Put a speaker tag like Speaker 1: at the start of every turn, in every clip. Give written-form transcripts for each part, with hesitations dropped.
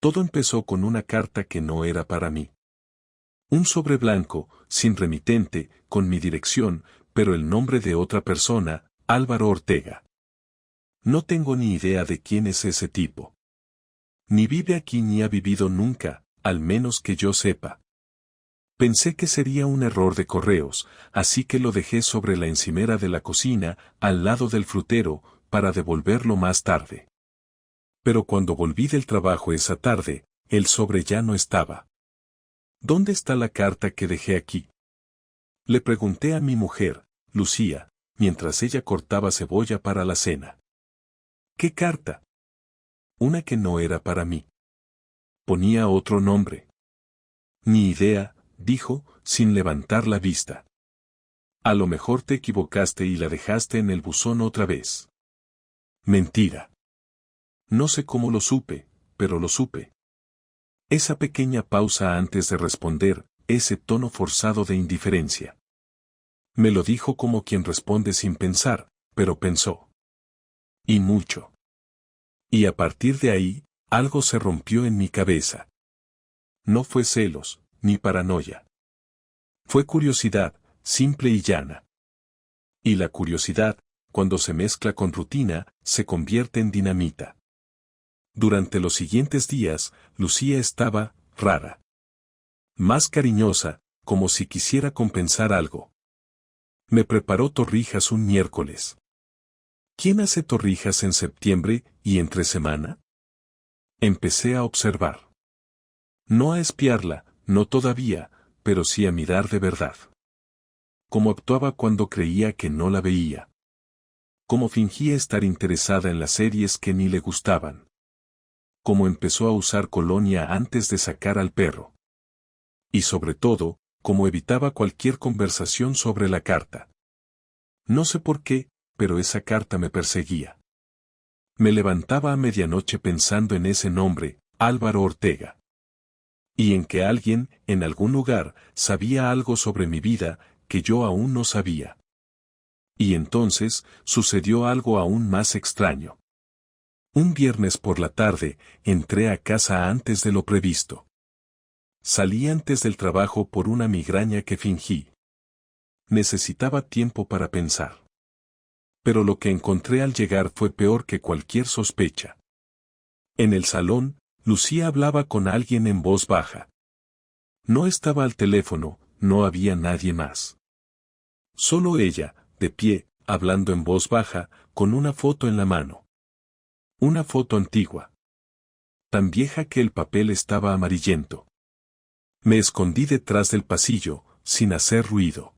Speaker 1: Todo empezó con una carta que no era para mí. Un sobre blanco, sin remitente, con mi dirección, pero el nombre de otra persona, Álvaro Ortega. No tengo ni idea de quién es ese tipo. Ni vive aquí ni ha vivido nunca, al menos que yo sepa. Pensé que sería un error de correos, así que lo dejé sobre la encimera de la cocina, al lado del frutero, para devolverlo más tarde. Pero cuando volví del trabajo esa tarde, el sobre ya no estaba. ¿Dónde está la carta que dejé aquí? Le pregunté a mi mujer, Lucía, mientras ella cortaba cebolla para la cena. ¿Qué carta? Una que no era para mí. Ponía otro nombre. Ni idea, dijo, sin levantar la vista. A lo mejor te equivocaste y la dejaste en el buzón otra vez. Mentira. No sé cómo lo supe, pero lo supe. Esa pequeña pausa antes de responder, ese tono forzado de indiferencia. Me lo dijo como quien responde sin pensar, pero pensó. Y mucho. Y a partir de ahí, algo se rompió en mi cabeza. No fue celos, ni paranoia. Fue curiosidad, simple y llana. Y la curiosidad, cuando se mezcla con rutina, se convierte en dinamita. Durante los siguientes días, Lucía estaba rara. Más cariñosa, como si quisiera compensar algo. Me preparó torrijas un miércoles. ¿Quién hace torrijas en septiembre y entre semana? Empecé a observar. No a espiarla, no todavía, pero sí a mirar de verdad. Cómo actuaba cuando creía que no la veía. Cómo fingía estar interesada en las series que ni le gustaban. Cómo empezó a usar colonia antes de sacar al perro. Y sobre todo, cómo evitaba cualquier conversación sobre la carta. No sé por qué, pero esa carta me perseguía. Me levantaba a medianoche pensando en ese nombre, Álvaro Ortega. Y en que alguien, en algún lugar, sabía algo sobre mi vida, que yo aún no sabía. Y entonces, sucedió algo aún más extraño. Un viernes por la tarde, entré a casa antes de lo previsto. Salí antes del trabajo por una migraña que fingí. Necesitaba tiempo para pensar. Pero lo que encontré al llegar fue peor que cualquier sospecha. En el salón, Lucía hablaba con alguien en voz baja. No estaba al teléfono, no había nadie más. Solo ella, de pie, hablando en voz baja, con una foto en la mano. Una foto antigua. Tan vieja que el papel estaba amarillento. Me escondí detrás del pasillo, sin hacer ruido.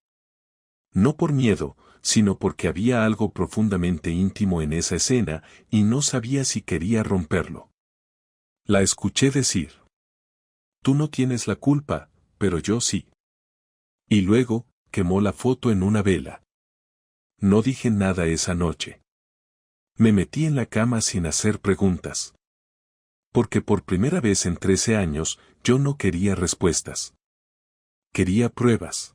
Speaker 1: No por miedo, sino porque había algo profundamente íntimo en esa escena, y no sabía si quería romperlo. La escuché decir. Tú no tienes la culpa, pero yo sí. Y luego, quemó la foto en una vela. No dije nada esa noche. Me metí en la cama sin hacer preguntas. Porque por primera vez en 13 años, yo no quería respuestas. Quería pruebas.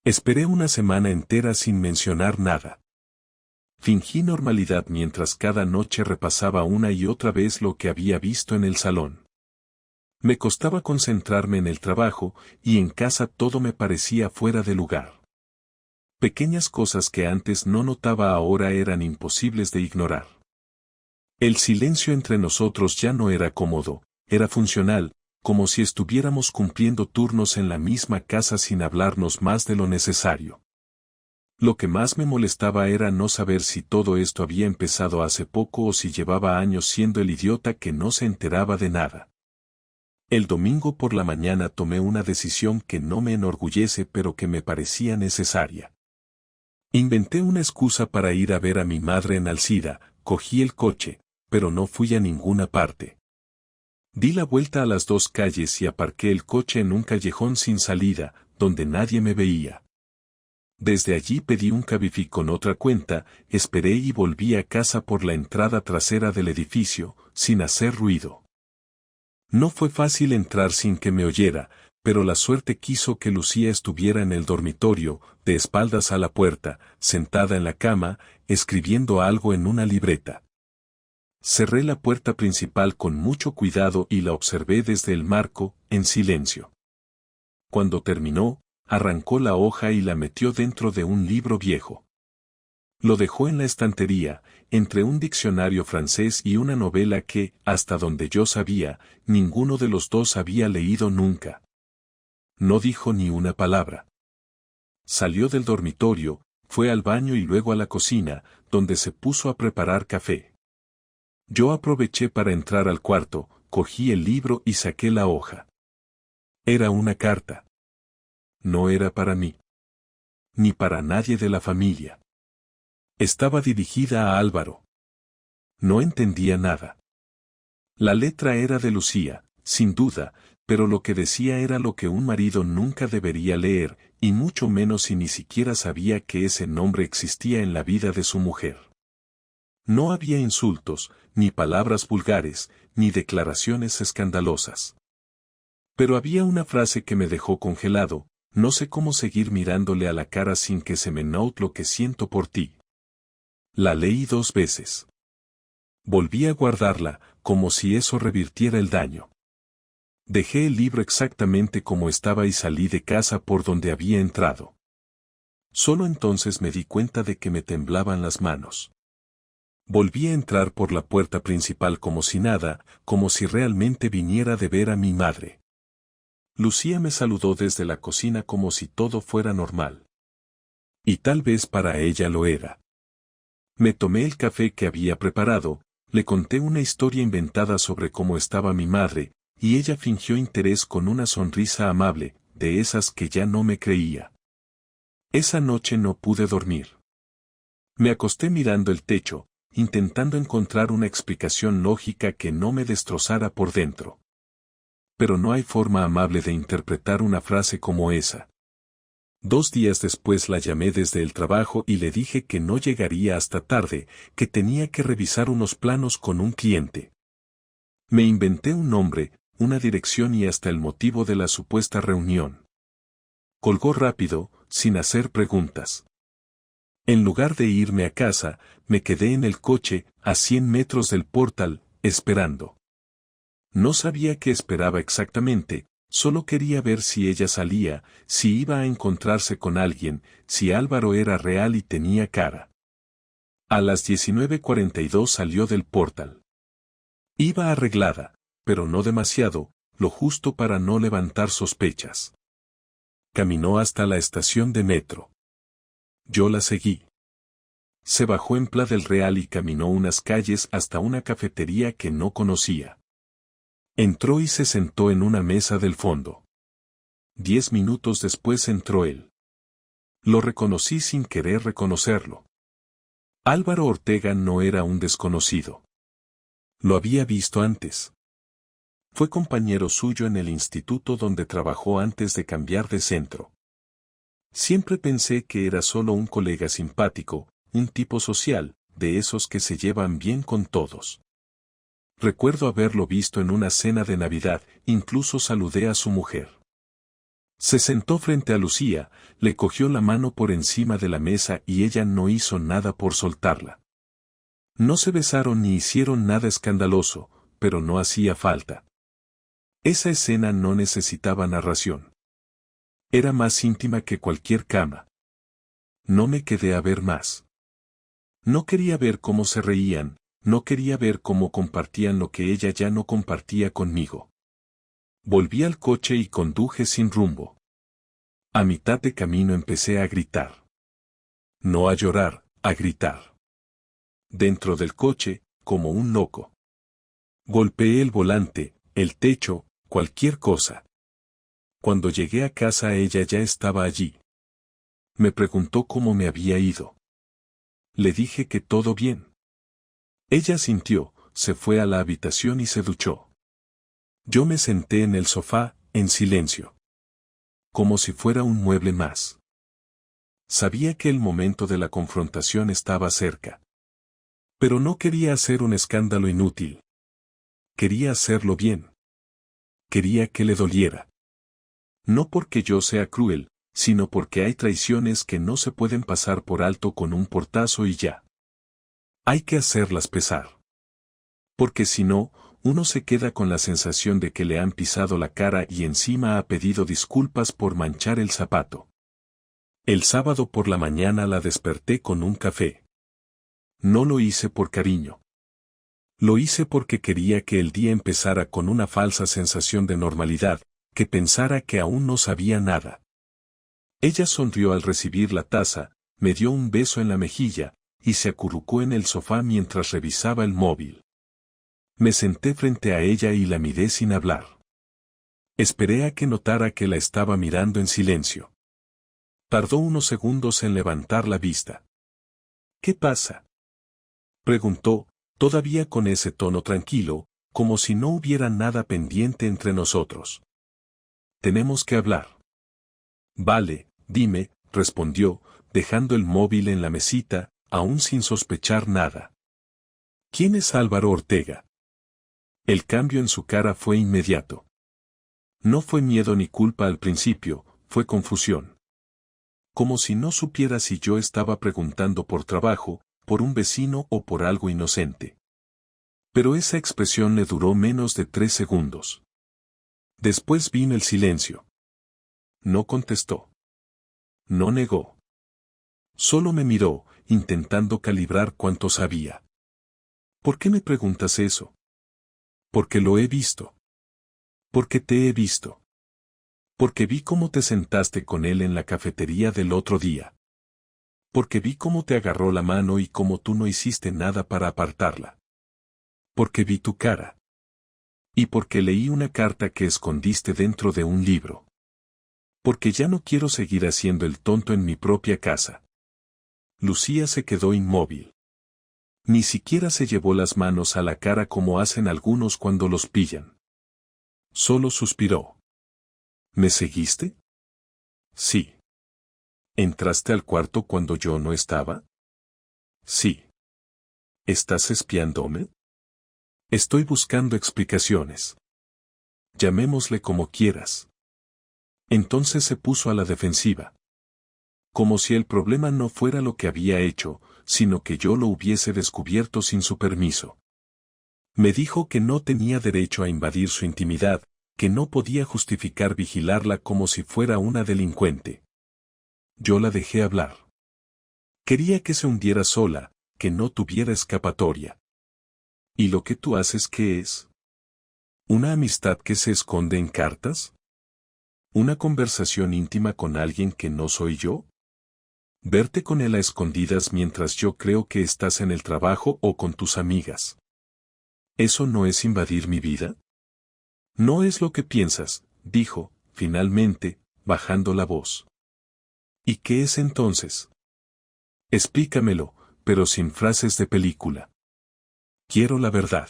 Speaker 1: Esperé una semana entera sin mencionar nada. Fingí normalidad mientras cada noche repasaba una y otra vez lo que había visto en el salón. Me costaba concentrarme en el trabajo, y en casa todo me parecía fuera de lugar. Pequeñas cosas que antes no notaba ahora eran imposibles de ignorar. El silencio entre nosotros ya no era cómodo, era funcional, como si estuviéramos cumpliendo turnos en la misma casa sin hablarnos más de lo necesario. Lo que más me molestaba era no saber si todo esto había empezado hace poco o si llevaba años siendo el idiota que no se enteraba de nada. El domingo por la mañana tomé una decisión que no me enorgullece pero que me parecía necesaria. Inventé una excusa para ir a ver a mi madre en Alcida, cogí el coche, pero no fui a ninguna parte. Di la vuelta a las 2 calles y aparqué el coche en un callejón sin salida, donde nadie me veía. Desde allí pedí un Cabify con otra cuenta, esperé y volví a casa por la entrada trasera del edificio, sin hacer ruido. No fue fácil entrar sin que me oyera, pero la suerte quiso que Lucía estuviera en el dormitorio, de espaldas a la puerta, sentada en la cama, escribiendo algo en una libreta. Cerré la puerta principal con mucho cuidado y la observé desde el marco, en silencio. Cuando terminó, arrancó la hoja y la metió dentro de un libro viejo. Lo dejó en la estantería, entre un diccionario francés y una novela que, hasta donde yo sabía, ninguno de los dos había leído nunca. No dijo ni una palabra. Salió del dormitorio, fue al baño y luego a la cocina, donde se puso a preparar café. Yo aproveché para entrar al cuarto, cogí el libro y saqué la hoja. Era una carta. No era para mí. Ni para nadie de la familia. Estaba dirigida a Álvaro. No entendía nada. La letra era de Lucía, sin duda, pero lo que decía era lo que un marido nunca debería leer, y mucho menos si ni siquiera sabía que ese nombre existía en la vida de su mujer. No había insultos, ni palabras vulgares, ni declaraciones escandalosas. Pero había una frase que me dejó congelado: no sé cómo seguir mirándole a la cara sin que se me note lo que siento por ti. La leí 2 veces. Volví a guardarla, como si eso revirtiera el daño. Dejé el libro exactamente como estaba y salí de casa por donde había entrado. Solo entonces me di cuenta de que me temblaban las manos. Volví a entrar por la puerta principal como si nada, como si realmente viniera de ver a mi madre. Lucía me saludó desde la cocina como si todo fuera normal. Y tal vez para ella lo era. Me tomé el café que había preparado, le conté una historia inventada sobre cómo estaba mi madre, y ella fingió interés con una sonrisa amable, de esas que ya no me creía. Esa noche no pude dormir. Me acosté mirando el techo, intentando encontrar una explicación lógica que no me destrozara por dentro. Pero no hay forma amable de interpretar una frase como esa. 2 días después la llamé desde el trabajo y le dije que no llegaría hasta tarde, que tenía que revisar unos planos con un cliente. Me inventé un nombre, una dirección y hasta el motivo de la supuesta reunión. Colgó rápido, sin hacer preguntas. En lugar de irme a casa, me quedé en el coche, a 100 metros del portal, esperando. No sabía qué esperaba exactamente. Solo quería ver si ella salía, si iba a encontrarse con alguien, si Álvaro era real y tenía cara. A las 19:42 salió del portal. Iba arreglada, pero no demasiado, lo justo para no levantar sospechas. Caminó hasta la estación de metro. Yo la seguí. Se bajó en Plaza del Real y caminó unas calles hasta una cafetería que no conocía. Entró y se sentó en una mesa del fondo. 10 minutos después entró él. Lo reconocí sin querer reconocerlo. Álvaro Ortega no era un desconocido. Lo había visto antes. Fue compañero suyo en el instituto donde trabajó antes de cambiar de centro. Siempre pensé que era solo un colega simpático, un tipo social, de esos que se llevan bien con todos. Recuerdo haberlo visto en una cena de Navidad, incluso saludé a su mujer. Se sentó frente a Lucía, le cogió la mano por encima de la mesa y ella no hizo nada por soltarla. No se besaron ni hicieron nada escandaloso, pero no hacía falta. Esa escena no necesitaba narración. Era más íntima que cualquier cama. No me quedé a ver más. No quería ver cómo se reían. No quería ver cómo compartían lo que ella ya no compartía conmigo. Volví al coche y conduje sin rumbo. A mitad de camino empecé a gritar. No a llorar, a gritar. Dentro del coche, como un loco. Golpeé el volante, el techo, cualquier cosa. Cuando llegué a casa ella ya estaba allí. Me preguntó cómo me había ido. Le dije que todo bien. Ella sintió, se fue a la habitación y se duchó. Yo me senté en el sofá, en silencio. Como si fuera un mueble más. Sabía que el momento de la confrontación estaba cerca. Pero no quería hacer un escándalo inútil. Quería hacerlo bien. Quería que le doliera. No porque yo sea cruel, sino porque hay traiciones que no se pueden pasar por alto con un portazo y ya. Hay que hacerlas pesar. Porque si no, uno se queda con la sensación de que le han pisado la cara y encima ha pedido disculpas por manchar el zapato. El sábado por la mañana la desperté con un café. No lo hice por cariño. Lo hice porque quería que el día empezara con una falsa sensación de normalidad, que pensara que aún no sabía nada. Ella sonrió al recibir la taza, me dio un beso en la mejilla, y se acurrucó en el sofá mientras revisaba el móvil. Me senté frente a ella y la miré sin hablar. Esperé a que notara que la estaba mirando en silencio. Tardó unos segundos en levantar la vista. ¿Qué pasa?, preguntó, todavía con ese tono tranquilo, como si no hubiera nada pendiente entre nosotros. Tenemos que hablar. Vale, dime, respondió, dejando el móvil en la mesita, aún sin sospechar nada. ¿Quién es Álvaro Ortega? El cambio en su cara fue inmediato. No fue miedo ni culpa al principio, fue confusión. Como si no supiera si yo estaba preguntando por trabajo, por un vecino o por algo inocente. Pero esa expresión le duró menos de 3 segundos. Después vino el silencio. No contestó. No negó. Solo me miró, intentando calibrar cuánto sabía. ¿Por qué me preguntas eso? Porque lo he visto. Porque te he visto. Porque vi cómo te sentaste con él en la cafetería del otro día. Porque vi cómo te agarró la mano y cómo tú no hiciste nada para apartarla. Porque vi tu cara. Y porque leí una carta que escondiste dentro de un libro. Porque ya no quiero seguir haciendo el tonto en mi propia casa. Lucía se quedó inmóvil. Ni siquiera se llevó las manos a la cara como hacen algunos cuando los pillan. Solo suspiró. ¿Me seguiste? Sí. ¿Entraste al cuarto cuando yo no estaba? Sí. ¿Estás espiándome? Estoy buscando explicaciones. Llamémosle como quieras. Entonces se puso a la defensiva. Como si el problema no fuera lo que había hecho, sino que yo lo hubiese descubierto sin su permiso. Me dijo que no tenía derecho a invadir su intimidad, que no podía justificar vigilarla como si fuera una delincuente. Yo la dejé hablar. Quería que se hundiera sola, que no tuviera escapatoria. ¿Y lo que tú haces qué es? ¿Una amistad que se esconde en cartas? ¿Una conversación íntima con alguien que no soy yo? ¿Verte con él a escondidas mientras yo creo que estás en el trabajo o con tus amigas? ¿Eso no es invadir mi vida? No es lo que piensas, dijo, finalmente, bajando la voz. ¿Y qué es entonces? Explícamelo, pero sin frases de película. Quiero la verdad.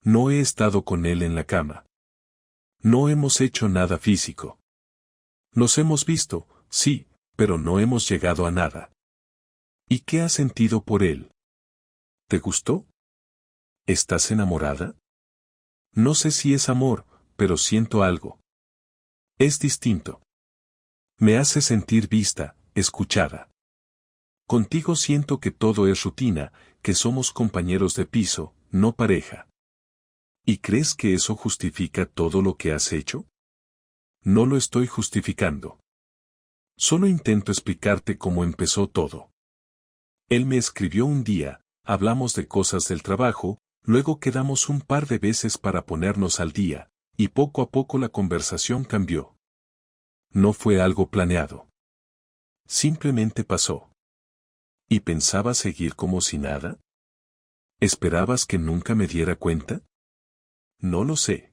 Speaker 1: No he estado con él en la cama. No hemos hecho nada físico. Nos hemos visto, sí, pero no hemos llegado a nada. ¿Y qué has sentido por él? ¿Te gustó? ¿Estás enamorada? No sé si es amor, pero siento algo. Es distinto. Me hace sentir vista, escuchada. Contigo siento que todo es rutina, que somos compañeros de piso, no pareja. ¿Y crees que eso justifica todo lo que has hecho? No lo estoy justificando. Solo intento explicarte cómo empezó todo. Él me escribió un día, hablamos de cosas del trabajo, luego quedamos un par de veces para ponernos al día, y poco a poco la conversación cambió. No fue algo planeado. Simplemente pasó. ¿Y pensabas seguir como si nada? ¿Esperabas que nunca me diera cuenta? No lo sé.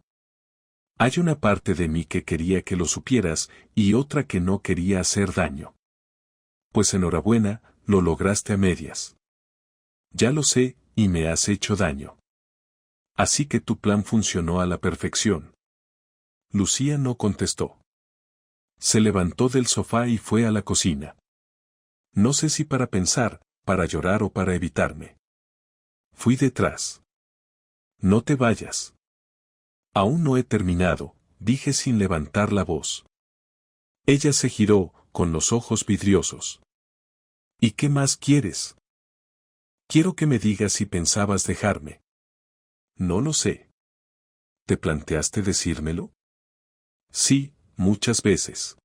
Speaker 1: Hay una parte de mí que quería que lo supieras y otra que no quería hacer daño. Pues enhorabuena, lo lograste a medias. Ya lo sé, y me has hecho daño. Así que tu plan funcionó a la perfección. Lucía no contestó. Se levantó del sofá y fue a la cocina. No sé si para pensar, para llorar o para evitarme. Fui detrás. No te vayas. Aún no he terminado, dije sin levantar la voz. Ella se giró, con los ojos vidriosos. ¿Y qué más quieres? Quiero que me digas si pensabas dejarme. No lo sé. ¿Te planteaste decírmelo? Sí, muchas veces.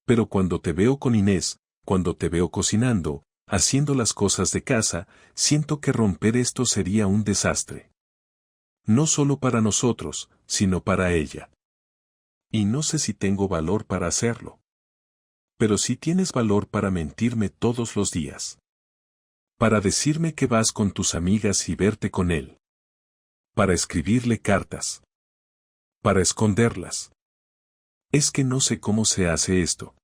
Speaker 1: Pero cuando te veo con Inés, cuando te veo cocinando, haciendo las cosas de casa, siento que romper esto sería un desastre. No solo para nosotros, sino para ella. Y no sé si tengo valor para hacerlo. Pero sí tienes valor para mentirme todos los días. Para decirme que vas con tus amigas y verte con él. Para escribirle cartas. Para esconderlas. Es que no sé cómo se hace esto.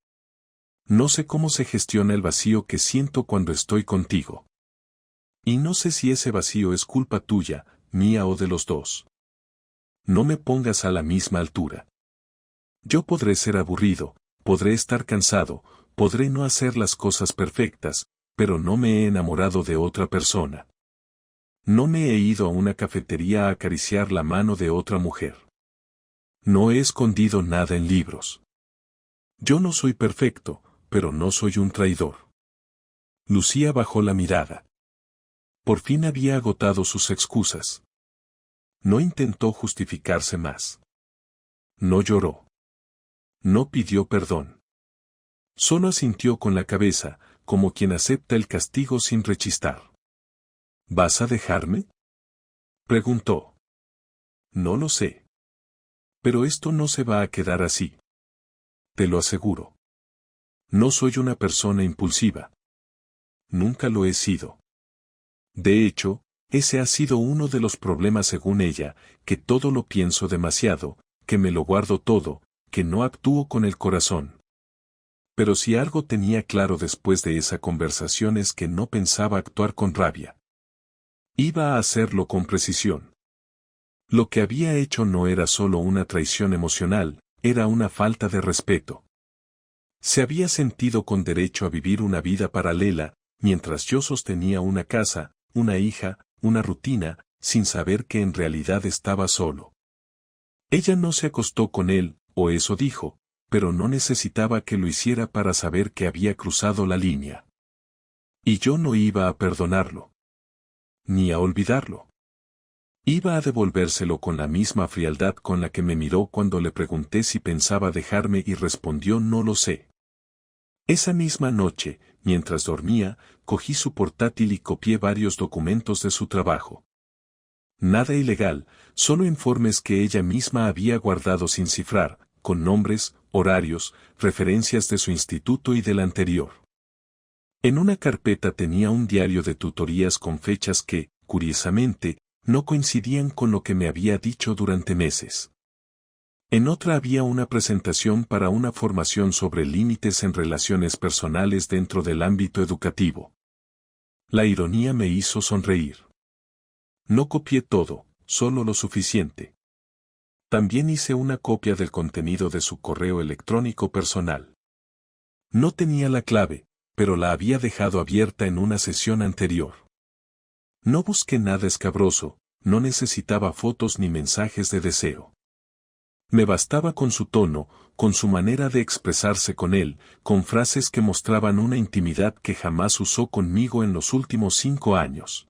Speaker 1: No sé cómo se gestiona el vacío que siento cuando estoy contigo. Y no sé si ese vacío es culpa tuya, mía o de los dos. No me pongas a la misma altura. Yo podré ser aburrido, podré estar cansado, podré no hacer las cosas perfectas, pero no me he enamorado de otra persona. No me he ido a una cafetería a acariciar la mano de otra mujer. No he escondido nada en libros. Yo no soy perfecto, pero no soy un traidor. Lucía bajó la mirada. Por fin había agotado sus excusas. No intentó justificarse más. No lloró. No pidió perdón. Solo asintió con la cabeza, como quien acepta el castigo sin rechistar. ¿Vas a dejarme?, preguntó. No lo sé. Pero esto no se va a quedar así. Te lo aseguro. No soy una persona impulsiva. Nunca lo he sido. De hecho, ese ha sido uno de los problemas según ella, que todo lo pienso demasiado, que me lo guardo todo, que no actúo con el corazón. Pero si algo tenía claro después de esa conversación es que no pensaba actuar con rabia. Iba a hacerlo con precisión. Lo que había hecho no era solo una traición emocional, era una falta de respeto. Se había sentido con derecho a vivir una vida paralela, mientras yo sostenía una casa, una hija, una rutina, sin saber que en realidad estaba solo. Ella no se acostó con él, o eso dijo, pero no necesitaba que lo hiciera para saber que había cruzado la línea. Y yo no iba a perdonarlo. Ni a olvidarlo. Iba a devolvérselo con la misma frialdad con la que me miró cuando le pregunté si pensaba dejarme y respondió no lo sé. Esa misma noche, mientras dormía, cogí su portátil y copié varios documentos de su trabajo. Nada ilegal, solo informes que ella misma había guardado sin cifrar, con nombres, horarios, referencias de su instituto y del anterior. En una carpeta tenía un diario de tutorías con fechas que, curiosamente, no coincidían con lo que me había dicho durante meses. En otra había una presentación para una formación sobre límites en relaciones personales dentro del ámbito educativo. La ironía me hizo sonreír. No copié todo, solo lo suficiente. También hice una copia del contenido de su correo electrónico personal. No tenía la clave, pero la había dejado abierta en una sesión anterior. No busqué nada escabroso, no necesitaba fotos ni mensajes de deseo. Me bastaba con su tono, con su manera de expresarse con él, con frases que mostraban una intimidad que jamás usó conmigo en los últimos 5 años.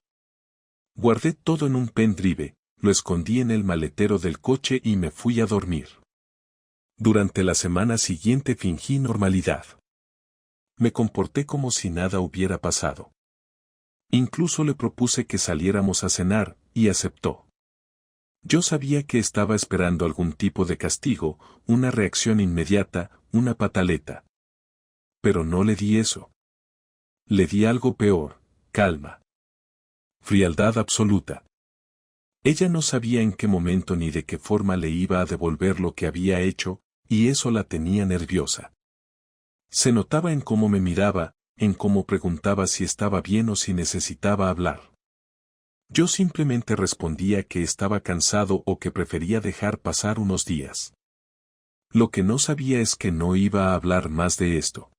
Speaker 1: Guardé todo en un pendrive, lo escondí en el maletero del coche y me fui a dormir. Durante la semana siguiente fingí normalidad. Me comporté como si nada hubiera pasado. Incluso le propuse que saliéramos a cenar, y aceptó. Yo sabía que estaba esperando algún tipo de castigo, una reacción inmediata, una pataleta. Pero no le di eso. Le di algo peor, calma. Frialdad absoluta. Ella no sabía en qué momento ni de qué forma le iba a devolver lo que había hecho, y eso la tenía nerviosa. Se notaba en cómo me miraba, en cómo preguntaba si estaba bien o si necesitaba hablar. Yo simplemente respondía que estaba cansado o que prefería dejar pasar unos días. Lo que no sabía es que no iba a hablar más de esto.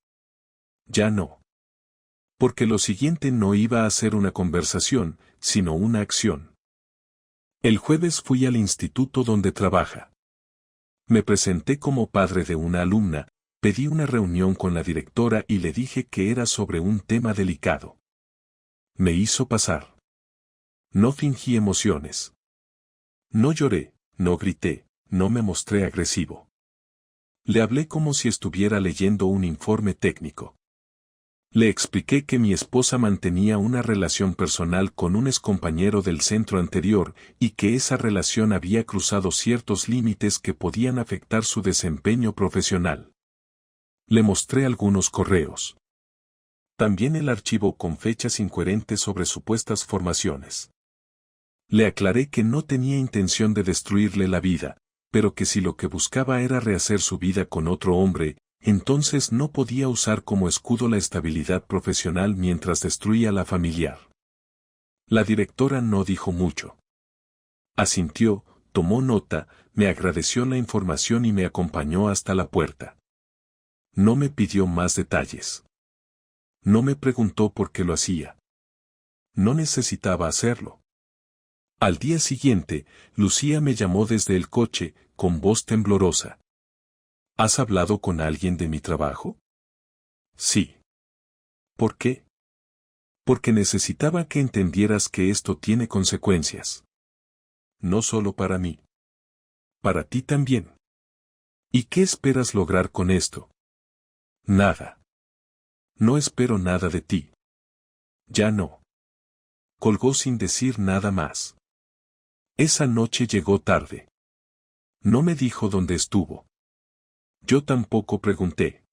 Speaker 1: Ya no. Porque lo siguiente no iba a ser una conversación, sino una acción. El jueves fui al instituto donde trabaja. Me presenté como padre de una alumna, pedí una reunión con la directora y le dije que era sobre un tema delicado. Me hizo pasar. No fingí emociones. No lloré, no grité, no me mostré agresivo. Le hablé como si estuviera leyendo un informe técnico. Le expliqué que mi esposa mantenía una relación personal con un excompañero del centro anterior y que esa relación había cruzado ciertos límites que podían afectar su desempeño profesional. Le mostré algunos correos. También el archivo con fechas incoherentes sobre supuestas formaciones. Le aclaré que no tenía intención de destruirle la vida, pero que si lo que buscaba era rehacer su vida con otro hombre, entonces no podía usar como escudo la estabilidad profesional mientras destruía la familiar. La directora no dijo mucho. Asintió, tomó nota, me agradeció la información y me acompañó hasta la puerta. No me pidió más detalles. No me preguntó por qué lo hacía. No necesitaba hacerlo. Al día siguiente, Lucía me llamó desde el coche, con voz temblorosa. ¿Has hablado con alguien de mi trabajo? Sí. ¿Por qué? Porque necesitaba que entendieras que esto tiene consecuencias. No solo para mí. Para ti también. ¿Y qué esperas lograr con esto? Nada. No espero nada de ti. Ya no. Colgó sin decir nada más. Esa noche llegó tarde. No me dijo dónde estuvo. Yo tampoco pregunté.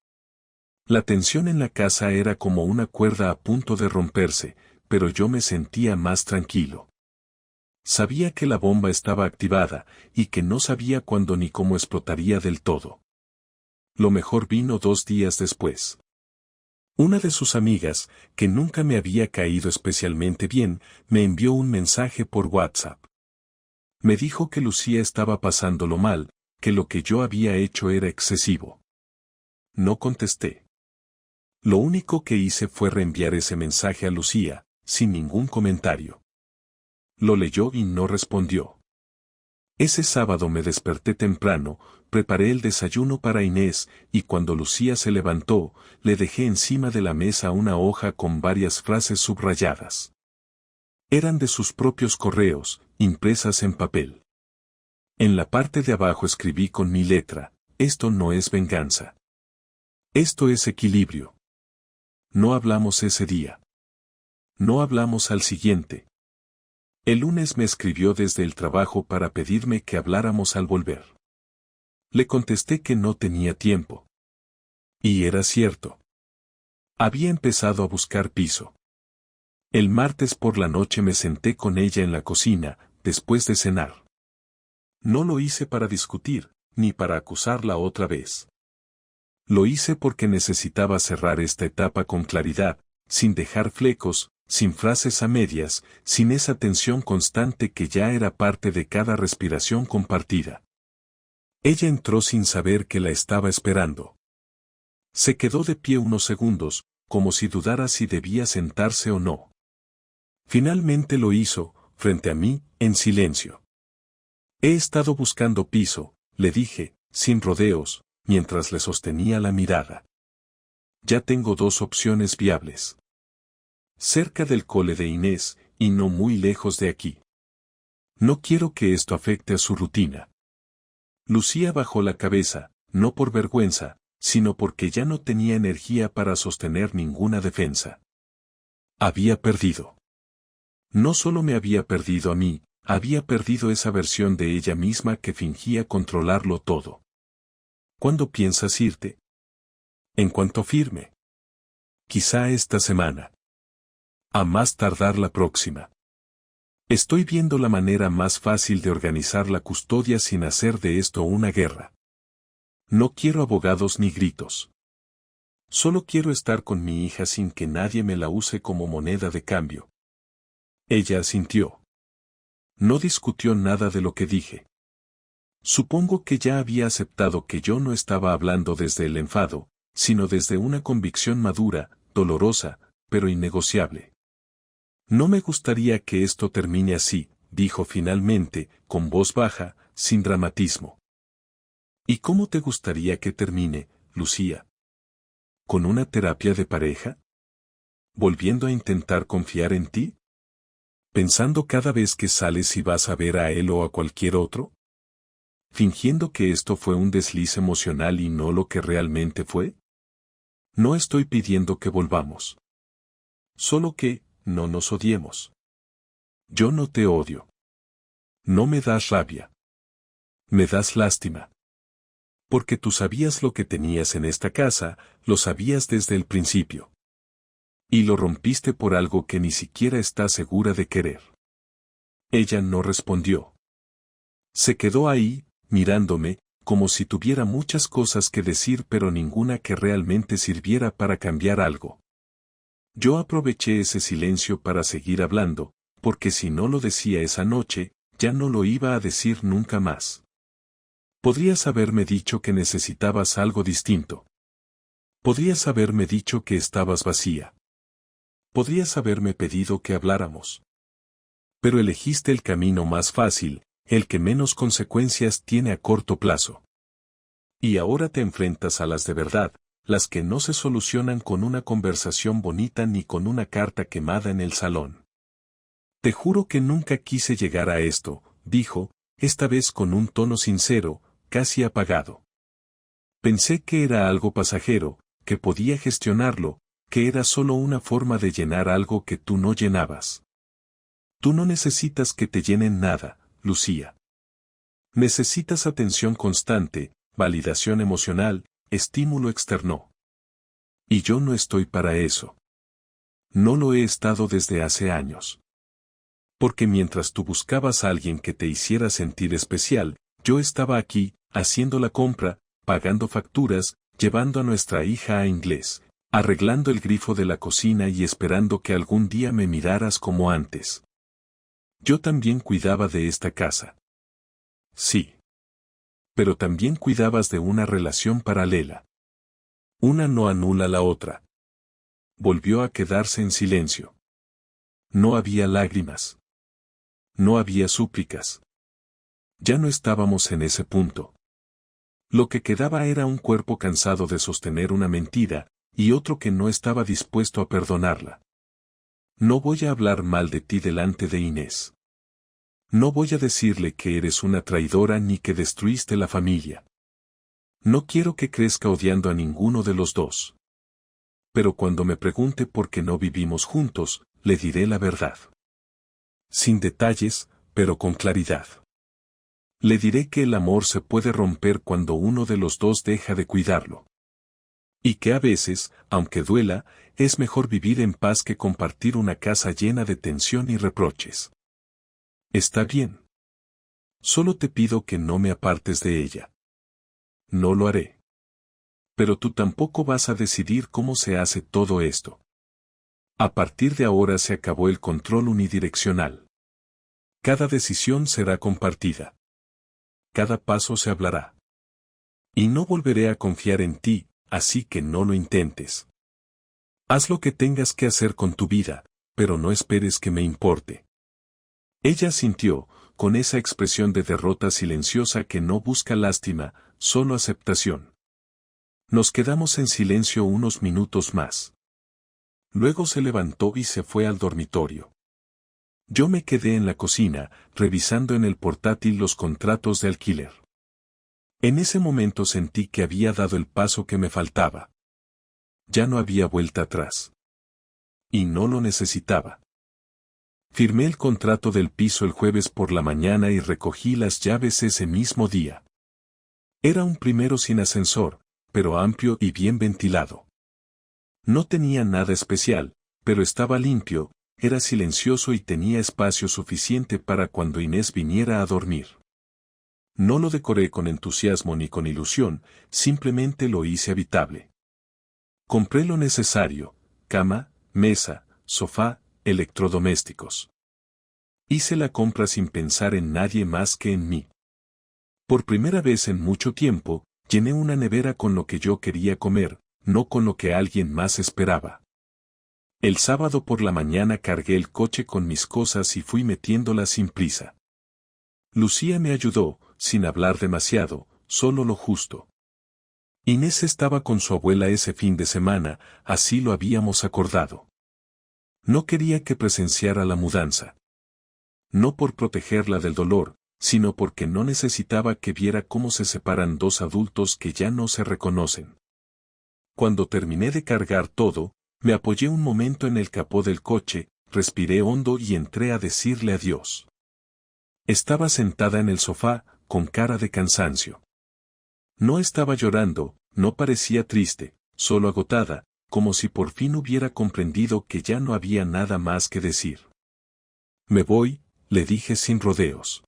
Speaker 1: La tensión en la casa era como una cuerda a punto de romperse, pero yo me sentía más tranquilo. Sabía que la bomba estaba activada, y que no sabía cuándo ni cómo explotaría del todo. Lo mejor vino 2 días después. Una de sus amigas, que nunca me había caído especialmente bien, me envió un mensaje por WhatsApp. Me dijo que Lucía estaba pasándolo mal, que lo que yo había hecho era excesivo. No contesté. Lo único que hice fue reenviar ese mensaje a Lucía, sin ningún comentario. Lo leyó y no respondió. Ese sábado me desperté temprano, preparé el desayuno para Inés, y cuando Lucía se levantó, le dejé encima de la mesa una hoja con varias frases subrayadas. Eran de sus propios correos, impresas en papel. En la parte de abajo escribí con mi letra: esto no es venganza. Esto es equilibrio. No hablamos ese día. No hablamos al siguiente. El lunes me escribió desde el trabajo para pedirme que habláramos al volver. Le contesté que no tenía tiempo. Y era cierto. Había empezado a buscar piso. El martes por la noche me senté con ella en la cocina, después de cenar. No lo hice para discutir, ni para acusarla otra vez. Lo hice porque necesitaba cerrar esta etapa con claridad, sin dejar flecos, sin frases a medias, sin esa tensión constante que ya era parte de cada respiración compartida. Ella entró sin saber que la estaba esperando. Se quedó de pie unos segundos, como si dudara si debía sentarse o no. Finalmente lo hizo, frente a mí, en silencio. He estado buscando piso, le dije, sin rodeos, mientras le sostenía la mirada. Ya tengo 2 opciones viables. Cerca del cole de Inés, y no muy lejos de aquí. No quiero que esto afecte a su rutina. Lucía bajó la cabeza, no por vergüenza, sino porque ya no tenía energía para sostener ninguna defensa. Había perdido. No solo me había perdido a mí, había perdido esa versión de ella misma que fingía controlarlo todo. ¿Cuándo piensas irte? En cuanto firme. Quizá esta semana. A más tardar la próxima. Estoy viendo la manera más fácil de organizar la custodia sin hacer de esto una guerra. No quiero abogados ni gritos. Solo quiero estar con mi hija sin que nadie me la use como moneda de cambio. Ella asintió. No discutió nada de lo que dije. Supongo que ya había aceptado que yo no estaba hablando desde el enfado, sino desde una convicción madura, dolorosa, pero innegociable. No me gustaría que esto termine así, dijo finalmente, con voz baja, sin dramatismo. ¿Y cómo te gustaría que termine, Lucía? ¿Con una terapia de pareja? ¿Volviendo a intentar confiar en ti? ¿Pensando cada vez que sales si vas a ver a él o a cualquier otro? ¿Fingiendo que esto fue un desliz emocional y no lo que realmente fue? No estoy pidiendo que volvamos. Solo que, no nos odiemos. Yo no te odio. No me das rabia. Me das lástima. Porque tú sabías lo que tenías en esta casa, lo sabías desde el principio. Y lo rompiste por algo que ni siquiera estás segura de querer. Ella no respondió. Se quedó ahí, mirándome, como si tuviera muchas cosas que decir pero ninguna que realmente sirviera para cambiar algo. Yo aproveché ese silencio para seguir hablando, porque si no lo decía esa noche, ya no lo iba a decir nunca más. Podrías haberme dicho que necesitabas algo distinto. Podrías haberme dicho que estabas vacía. Podrías haberme pedido que habláramos. Pero elegiste el camino más fácil, el que menos consecuencias tiene a corto plazo. Y ahora te enfrentas a las de verdad, las que no se solucionan con una conversación bonita ni con una carta quemada en el salón. Te juro que nunca quise llegar a esto, dijo, esta vez con un tono sincero, casi apagado. Pensé que era algo pasajero, que podía gestionarlo, que era solo una forma de llenar algo que tú no llenabas. Tú no necesitas que te llenen nada, Lucía. Necesitas atención constante, validación emocional, estímulo externo. Y yo no estoy para eso. No lo he estado desde hace años. Porque mientras tú buscabas a alguien que te hiciera sentir especial, yo estaba aquí, haciendo la compra, pagando facturas, llevando a nuestra hija a inglés, arreglando el grifo de la cocina y esperando que algún día me miraras como antes. Yo también cuidaba de esta casa. Sí. Pero también cuidabas de una relación paralela. Una no anula la otra. Volvió a quedarse en silencio. No había lágrimas. No había súplicas. Ya no estábamos en ese punto. Lo que quedaba era un cuerpo cansado de sostener una mentira, y otro que no estaba dispuesto a perdonarla. No voy a hablar mal de ti delante de Inés. No voy a decirle que eres una traidora ni que destruiste la familia. No quiero que crezca odiando a ninguno de los dos. Pero cuando me pregunte por qué no vivimos juntos, le diré la verdad. Sin detalles, pero con claridad. Le diré que el amor se puede romper cuando uno de los dos deja de cuidarlo. Y que a veces, aunque duela, es mejor vivir en paz que compartir una casa llena de tensión y reproches. Está bien. Solo te pido que no me apartes de ella. No lo haré. Pero tú tampoco vas a decidir cómo se hace todo esto. A partir de ahora se acabó el control unidireccional. Cada decisión será compartida. Cada paso se hablará. Y no volveré a confiar en ti, así que no lo intentes. Haz lo que tengas que hacer con tu vida, pero no esperes que me importe. Ella sintió, con esa expresión de derrota silenciosa que no busca lástima, solo aceptación. Nos quedamos en silencio unos minutos más. Luego se levantó y se fue al dormitorio. Yo me quedé en la cocina, revisando en el portátil los contratos de alquiler. En ese momento sentí que había dado el paso que me faltaba. Ya no había vuelta atrás. Y no lo necesitaba. Firmé el contrato del piso el jueves por la mañana y recogí las llaves ese mismo día. Era un primero sin ascensor, pero amplio y bien ventilado. No tenía nada especial, pero estaba limpio, era silencioso y tenía espacio suficiente para cuando Inés viniera a dormir. No lo decoré con entusiasmo ni con ilusión, simplemente lo hice habitable. Compré lo necesario: cama, mesa, sofá, electrodomésticos. Hice la compra sin pensar en nadie más que en mí. Por primera vez en mucho tiempo, llené una nevera con lo que yo quería comer, no con lo que alguien más esperaba. El sábado por la mañana cargué el coche con mis cosas y fui metiéndolas sin prisa. Lucía me ayudó, sin hablar demasiado, solo lo justo. Inés estaba con su abuela ese fin de semana, así lo habíamos acordado. No quería que presenciara la mudanza. no por protegerla del dolor, sino porque no necesitaba que viera cómo se separan dos adultos que ya no se reconocen. Cuando terminé de cargar todo, me apoyé un momento en el capó del coche, respiré hondo y entré a decirle adiós. Estaba sentada en el sofá, con cara de cansancio. No estaba llorando, no parecía triste, solo agotada, como si por fin hubiera comprendido que ya no había nada más que decir. Me voy, le dije sin rodeos.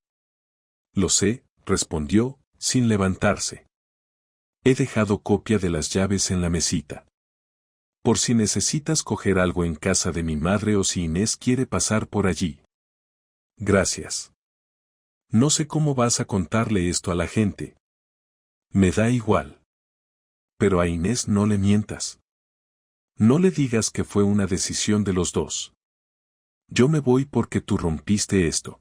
Speaker 1: Lo sé, respondió, sin levantarse. He dejado copia de las llaves en la mesita. Por si necesitas coger algo en casa de mi madre o si Inés quiere pasar por allí. Gracias. No sé cómo vas a contarle esto a la gente. Me da igual. Pero a Inés no le mientas. No le digas que fue una decisión de los dos. Yo me voy porque tú rompiste esto.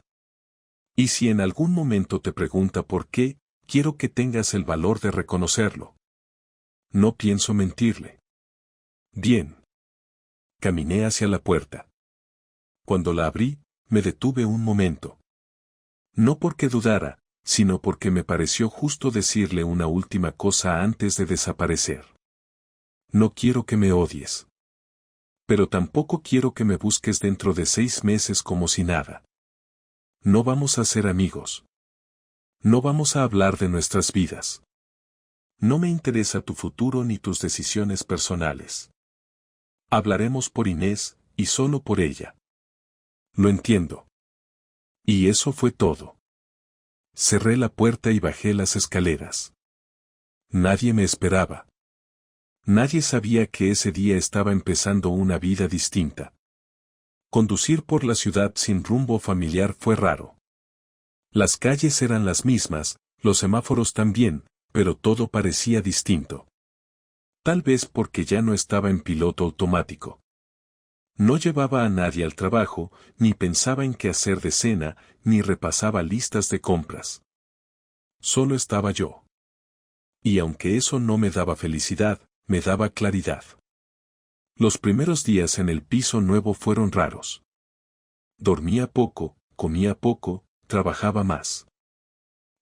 Speaker 1: Y si en algún momento te pregunta por qué, quiero que tengas el valor de reconocerlo. No pienso mentirle. Bien. Caminé hacia la puerta. Cuando la abrí, me detuve un momento. No porque dudara, sino porque me pareció justo decirle una última cosa antes de desaparecer. No quiero que me odies. Pero tampoco quiero que me busques dentro de 6 meses como si nada. No vamos a ser amigos. No vamos a hablar de nuestras vidas. No me interesa tu futuro ni tus decisiones personales. Hablaremos por Inés, y solo por ella. Lo entiendo. Y eso fue todo. Cerré la puerta y bajé las escaleras. Nadie me esperaba. Nadie sabía que ese día estaba empezando una vida distinta. Conducir por la ciudad sin rumbo familiar fue raro. Las calles eran las mismas, los semáforos también, pero todo parecía distinto. Tal vez porque ya no estaba en piloto automático. No llevaba a nadie al trabajo, ni pensaba en qué hacer de cena, ni repasaba listas de compras. Solo estaba yo. Y aunque eso no me daba felicidad, me daba claridad. Los primeros días en el piso nuevo fueron raros. Dormía poco, comía poco, trabajaba más.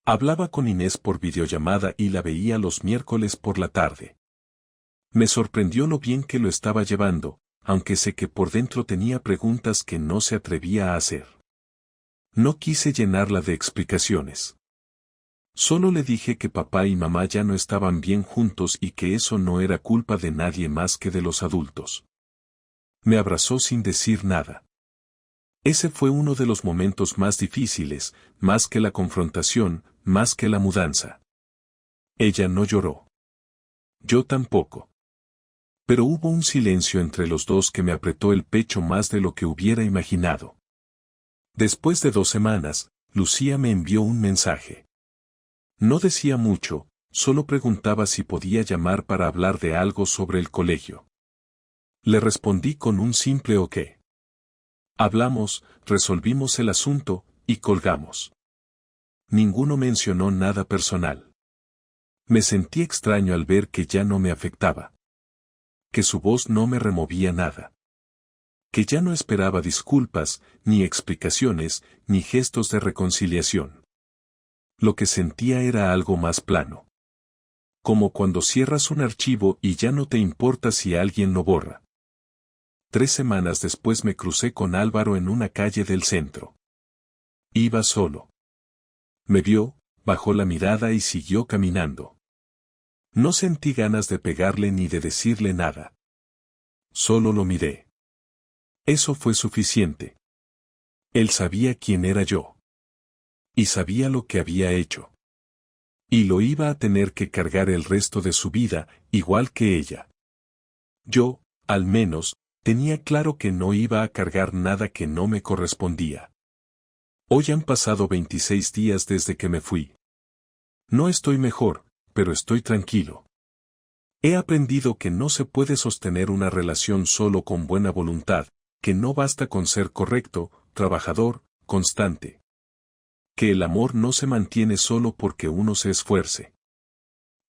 Speaker 1: Hablaba con Inés por videollamada y la veía los miércoles por la tarde. Me sorprendió lo bien que lo estaba llevando, aunque sé que por dentro tenía preguntas que no se atrevía a hacer. No quise llenarla de explicaciones. Solo le dije que papá y mamá ya no estaban bien juntos y que eso no era culpa de nadie más que de los adultos. Me abrazó sin decir nada. Ese fue uno de los momentos más difíciles, más que la confrontación, más que la mudanza. Ella no lloró. Yo tampoco. Pero hubo un silencio entre los dos que me apretó el pecho más de lo que hubiera imaginado. Después de 2 semanas, Lucía me envió un mensaje. No decía mucho, solo preguntaba si podía llamar para hablar de algo sobre el colegio. Le respondí con un simple ok. Hablamos, resolvimos el asunto, y colgamos. Ninguno mencionó nada personal. Me sentí extraño al ver que ya no me afectaba. Que su voz no me removía nada. Que ya no esperaba disculpas, ni explicaciones, ni gestos de reconciliación. Lo que sentía era algo más plano. Como cuando cierras un archivo y ya no te importa si alguien lo borra. 3 semanas después me crucé con Álvaro en una calle del centro. Iba solo. Me vio, bajó la mirada y siguió caminando. No sentí ganas de pegarle ni de decirle nada. Solo lo miré. Eso fue suficiente. Él sabía quién era yo. Y sabía lo que había hecho. Y lo iba a tener que cargar el resto de su vida, igual que ella. Yo, al menos, tenía claro que no iba a cargar nada que no me correspondía. Hoy han pasado 26 días desde que me fui. No estoy mejor, pero estoy tranquilo. He aprendido que no se puede sostener una relación solo con buena voluntad, que no basta con ser correcto, trabajador, constante. Que el amor no se mantiene solo porque uno se esfuerce.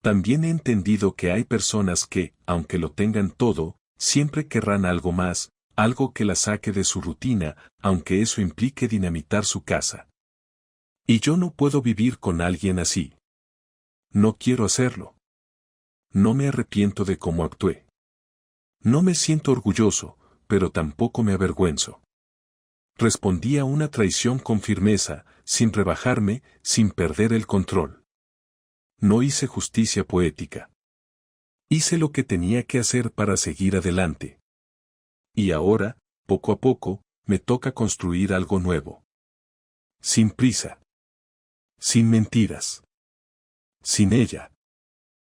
Speaker 1: También he entendido que hay personas que, aunque lo tengan todo, siempre querrán algo más, algo que la saque de su rutina, aunque eso implique dinamitar su casa. Y yo no puedo vivir con alguien así. No quiero hacerlo. No me arrepiento de cómo actué. No me siento orgulloso, pero tampoco me avergüenzo. Respondí a una traición con firmeza, sin rebajarme, sin perder el control. No hice justicia poética. Hice lo que tenía que hacer para seguir adelante. Y ahora, poco a poco, me toca construir algo nuevo. Sin prisa. Sin mentiras. Sin ella.